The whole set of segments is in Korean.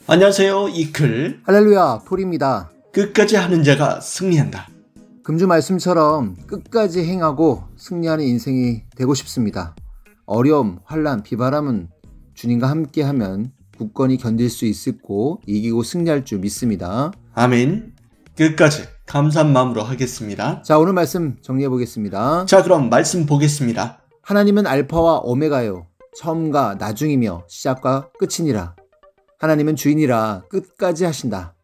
안녕하세요. 이클 할렐루야, 폴입니다. 끝까지 하는 자가 승리한다. 금주 말씀처럼 끝까지 행하고 승리하는 인생이 되고 싶습니다. 어려움, 환난, 비바람은 주님과 함께하면 굳건히 견딜 수 있고 이기고 승리할 줄 믿습니다. 아멘. 끝까지 감사한 마음으로 하겠습니다. 자, 오늘 말씀 정리해 보겠습니다. 자, 그럼 말씀 보겠습니다. 하나님은 알파와 오메가요, 처음과 나중이며 시작과 끝이니라. 하나님은 주인이라 끝까지 하신다.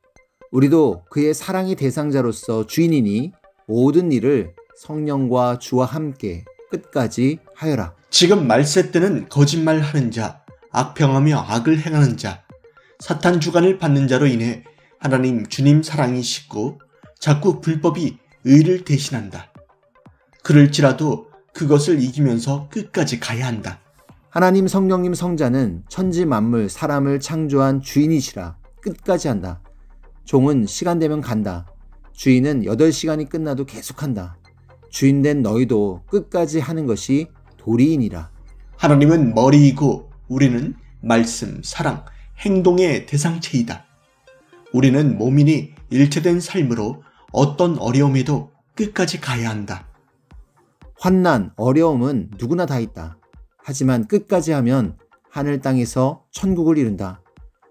우리도 그의 사랑의 대상자로서 주인이니 모든 일을 성령과 주와 함께 끝까지 하여라. 지금 말세 때는 거짓말하는 자, 악평하며 악을 행하는 자, 사탄 주관을 받는 자로 인해 하나님 주님 사랑이 식고 자꾸 불법이 의를 대신한다. 그럴지라도 그것을 이기면서 끝까지 가야 한다. 하나님 성령님 성자는 천지 만물 사람을 창조한 주인이시라 끝까지 한다. 종은 시간 되면 간다. 주인은 8시간이 끝나도 계속한다. 주인된 너희도 끝까지 하는 것이 도리이니라. 하나님은 머리이고 우리는 말씀, 사랑, 행동의 대상체이다. 우리는 몸이니 일체된 삶으로 어떤 어려움에도 끝까지 가야 한다. 환난, 어려움은 누구나 다 있다. 하지만 끝까지 하면 하늘 땅에서 천국을 이룬다.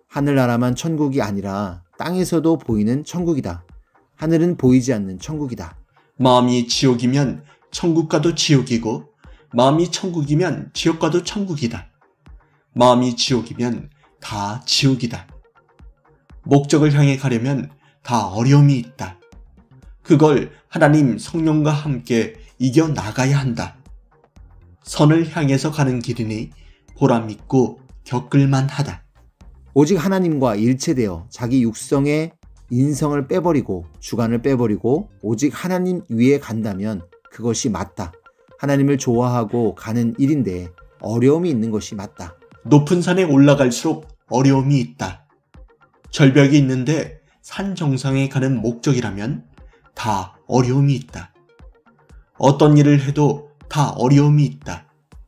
하늘나라만 천국이 아니라 땅에서도 보이는 천국이다. 하늘은 보이지 않는 천국이다. 마음이 지옥이면 천국과도 지옥이고 마음이 천국이면 지옥과도 천국이다. 마음이 지옥이면 다 지옥이다. 목적을 향해 가려면 다 어려움이 있다. 그걸 하나님 성령과 함께 이겨나가야 한다. 선을 향해서 가는 길이니 보람있고 겪을만 하다. 오직 하나님과 일체되어 자기 육성의 인성을 빼버리고 주관을 빼버리고 오직 하나님 위에 간다면 그것이 맞다. 하나님을 좋아하고 가는 일인데 어려움이 있는 것이 맞다. 높은 산에 올라갈수록 어려움이 있다. 절벽이 있는데 산 정상에 가는 목적이라면 다 어려움이 있다. 어떤 일을 해도 다 어려움이 있다.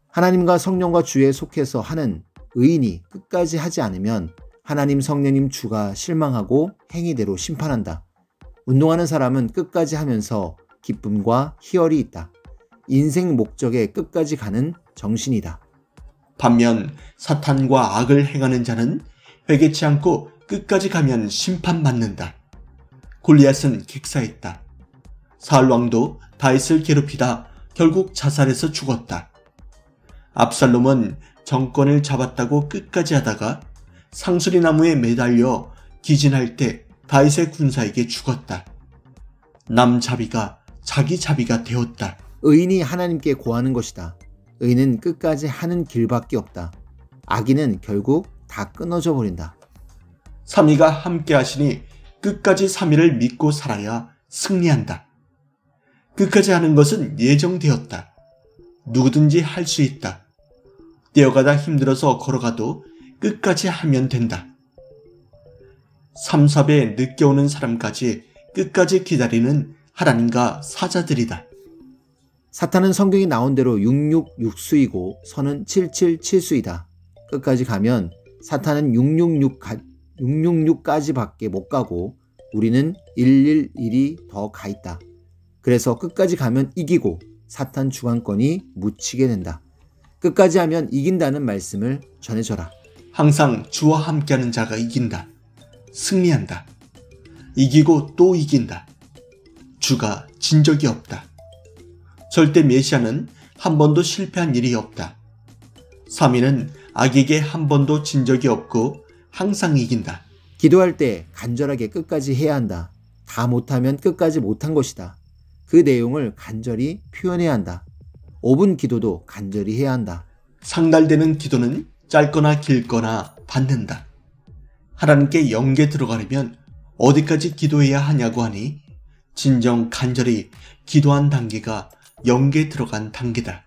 하나님과 성령과 주에 속해서 하는 의인이 끝까지 하지 않으면 하나님 성령님 주가 실망하고 행위대로 심판한다. 운동하는 사람은 끝까지 하면서 기쁨과 희열이 있다. 인생 목적에 끝까지 가는 정신이다. 반면 사탄과 악을 행하는 자는 회개치 않고 끝까지 가면 심판받는다. 골리앗은 객사했다. 사울왕도 다윗을 괴롭히다 결국 자살해서 죽었다. 압살롬은 정권을 잡았다고 끝까지 하다가 상수리 나무에 매달려 기진할 때 다윗의 군사에게 죽었다. 남자비가 자기 자비가 되었다. 의인이 하나님께 고하는 것이다. 의인은 끝까지 하는 길밖에 없다. 악인은 결국 다 끊어져 버린다. 삼위가 함께 하시니 끝까지 삼위를 믿고 살아야 승리한다. 끝까지 하는 것은 예정되었다. 누구든지 할 수 있다. 뛰어가다 힘들어서 걸어가도 끝까지 하면 된다. 3, 4배 늦게 오는 사람까지 끝까지 기다리는 하나님과 사자들이다. 사탄은 성경이 나온 대로 666수이고 선은 777수이다. 끝까지 가면 사탄은 666까지밖에 못 가고 우리는 111이 더 가 있다. 그래서 끝까지 가면 이기고 사탄 주관권이 묻히게 된다. 끝까지 하면 이긴다는 말씀을 전해줘라. 항상 주와 함께하는 자가 이긴다. 승리한다. 이기고 또 이긴다. 주가 진 적이 없다. 절대 메시아는 한 번도 실패한 일이 없다. 삼위는 악에게 한 번도 진 적이 없고 항상 이긴다. 기도할 때 간절하게 끝까지 해야 한다. 다 못하면 끝까지 못한 것이다. 그 내용을 간절히 표현해야 한다. 5분 기도도 간절히 해야 한다. 상달되는 기도는 짧거나 길거나 받는다. 하나님께 영계 들어가려면 어디까지 기도해야 하냐고 하니 진정 간절히 기도한 단계가 영계 들어간 단계다.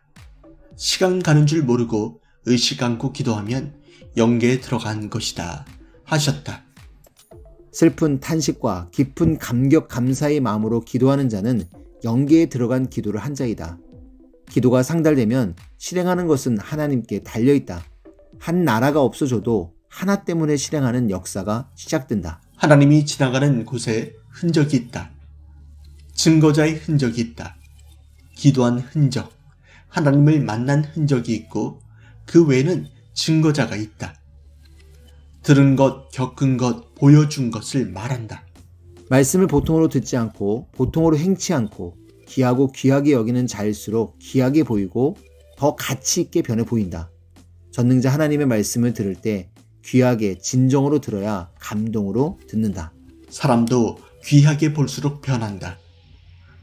시간 가는 줄 모르고 의식 않고 기도하면 영계에 들어간 것이다 하셨다. 슬픈 탄식과 깊은 감격 감사의 마음으로 기도하는 자는 영계에 들어간 기도를 한 자이다. 기도가 상달되면 실행하는 것은 하나님께 달려있다. 한 나라가 없어져도 하나 때문에 실행하는 역사가 시작된다. 하나님이 지나가는 곳에 흔적이 있다. 증거자의 흔적이 있다. 기도한 흔적, 하나님을 만난 흔적이 있고 그 외에는 증거자가 있다. 들은 것, 겪은 것, 보여준 것을 말한다. 말씀을 보통으로 듣지 않고 보통으로 행치 않고 귀하고 귀하게 여기는 자일수록 귀하게 보이고 더 가치 있게 변해 보인다. 전능자 하나님의 말씀을 들을 때 귀하게 진정으로 들어야 감동으로 듣는다. 사람도 귀하게 볼수록 변한다.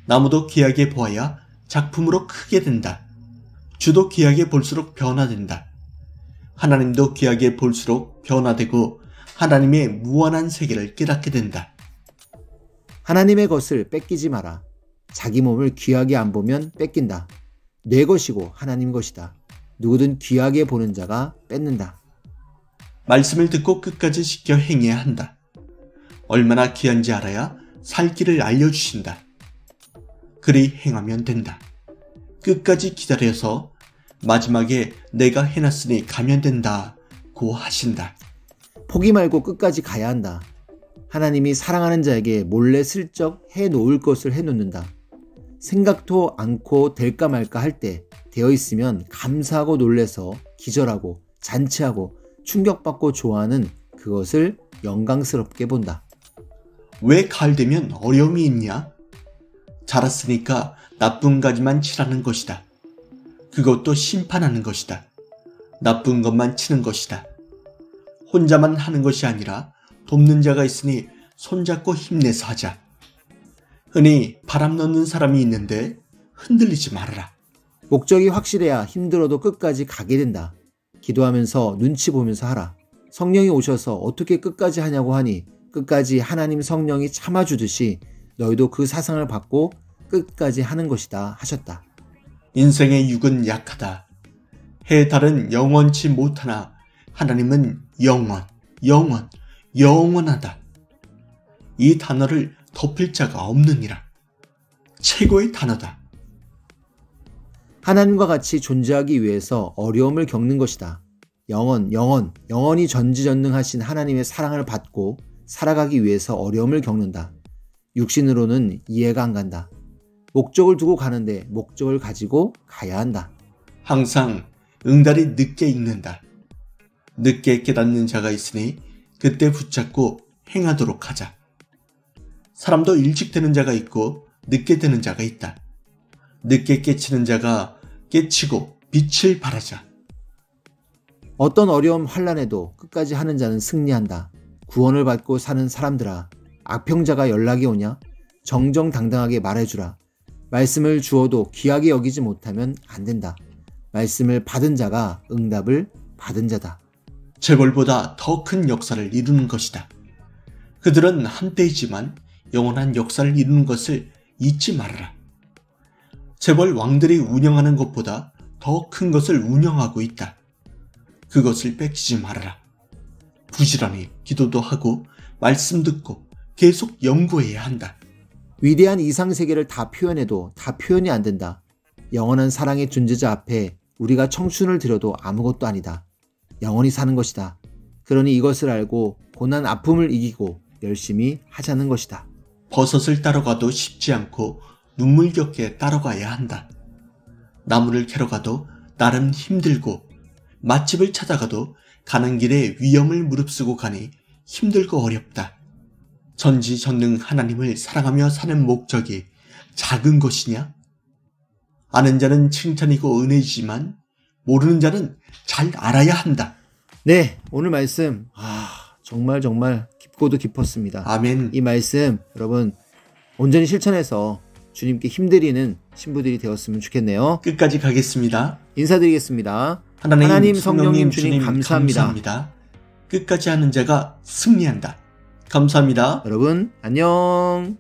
나무도 귀하게 보아야 작품으로 크게 된다. 주도 귀하게 볼수록 변화된다. 하나님도 귀하게 볼수록 변화되고 하나님의 무한한 세계를 깨닫게 된다. 하나님의 것을 뺏기지 마라. 자기 몸을 귀하게 안 보면 뺏긴다. 내 것이고 하나님 것이다. 누구든 귀하게 보는 자가 뺏는다. 말씀을 듣고 끝까지 지켜 행해야 한다. 얼마나 귀한지 알아야 살 길을 알려주신다. 그리 행하면 된다. 끝까지 기다려서 마지막에 내가 해놨으니 가면 된다고 하신다. 포기 말고 끝까지 가야 한다. 하나님이 사랑하는 자에게 몰래 슬쩍 해놓을 것을 해놓는다. 생각도 않고 될까 말까 할 때 되어 있으면 감사하고 놀래서 기절하고 잔치하고 충격받고 좋아하는 그것을 영광스럽게 본다. 왜 가을 되면 어려움이 있냐? 자랐으니까 나쁜 가지만 치라는 것이다. 그것도 심판하는 것이다. 나쁜 것만 치는 것이다. 혼자만 하는 것이 아니라 돕는 자가 있으니 손잡고 힘내서 하자. 흔히 바람 넣는 사람이 있는데 흔들리지 말아라. 목적이 확실해야 힘들어도 끝까지 가게 된다. 기도하면서 눈치 보면서 하라. 성령이 오셔서 어떻게 끝까지 하냐고 하니 끝까지 하나님 성령이 참아주듯이 너희도 그 사상을 받고 끝까지 하는 것이다 하셨다. 인생의 육은 약하다. 해 달은 영원치 못하나 하나님은 영원하다. 이 단어를 덮을 자가 없느니라. 최고의 단어다. 하나님과 같이 존재하기 위해서 어려움을 겪는 것이다. 영원히 전지전능하신 하나님의 사랑을 받고 살아가기 위해서 어려움을 겪는다. 육신으로는 이해가 안 간다. 목적을 두고 가는데 목적을 가지고 가야 한다. 항상 응달이 늦게 익는다. 늦게 깨닫는 자가 있으니 그때 붙잡고 행하도록 하자. 사람도 일찍 되는 자가 있고 늦게 되는 자가 있다. 늦게 깨치는 자가 깨치고 빛을 발하자. 어떤 어려움 환난에도 끝까지 하는 자는 승리한다. 구원을 받고 사는 사람들아, 악평자가 연락이 오냐? 정정당당하게 말해주라. 말씀을 주어도 귀하게 여기지 못하면 안 된다. 말씀을 받은 자가 응답을 받은 자다. 재벌보다 더 큰 역사를 이루는 것이다. 그들은 한때이지만 영원한 역사를 이루는 것을 잊지 말아라. 재벌 왕들이 운영하는 것보다 더 큰 것을 운영하고 있다. 그것을 뺏기지 말아라. 부지런히 기도도 하고 말씀 듣고 계속 연구해야 한다. 위대한 이상세계를 다 표현해도 다 표현이 안 된다. 영원한 사랑의 존재자 앞에 우리가 청춘을 들여도 아무것도 아니다. 영원히 사는 것이다. 그러니 이것을 알고 고난 아픔을 이기고 열심히 하자는 것이다. 버섯을 따러가도 쉽지 않고 눈물겹게 따러가야 한다. 나무를 캐러 가도 나름 힘들고 맛집을 찾아가도 가는 길에 위험을 무릅쓰고 가니 힘들고 어렵다. 전지전능 하나님을 사랑하며 사는 목적이 작은 것이냐? 아는 자는 칭찬이고 은혜이지만 모르는 자는 잘 알아야 한다. 네, 오늘 말씀 정말 깊고도 깊었습니다. 아멘. 이 말씀 여러분 온전히 실천해서 주님께 힘드리는 신부들이 되었으면 좋겠네요. 끝까지 가겠습니다. 인사드리겠습니다. 하나님, 성령님, 주님 감사합니다. 끝까지 하는 자가 승리한다. 감사합니다. 여러분 안녕.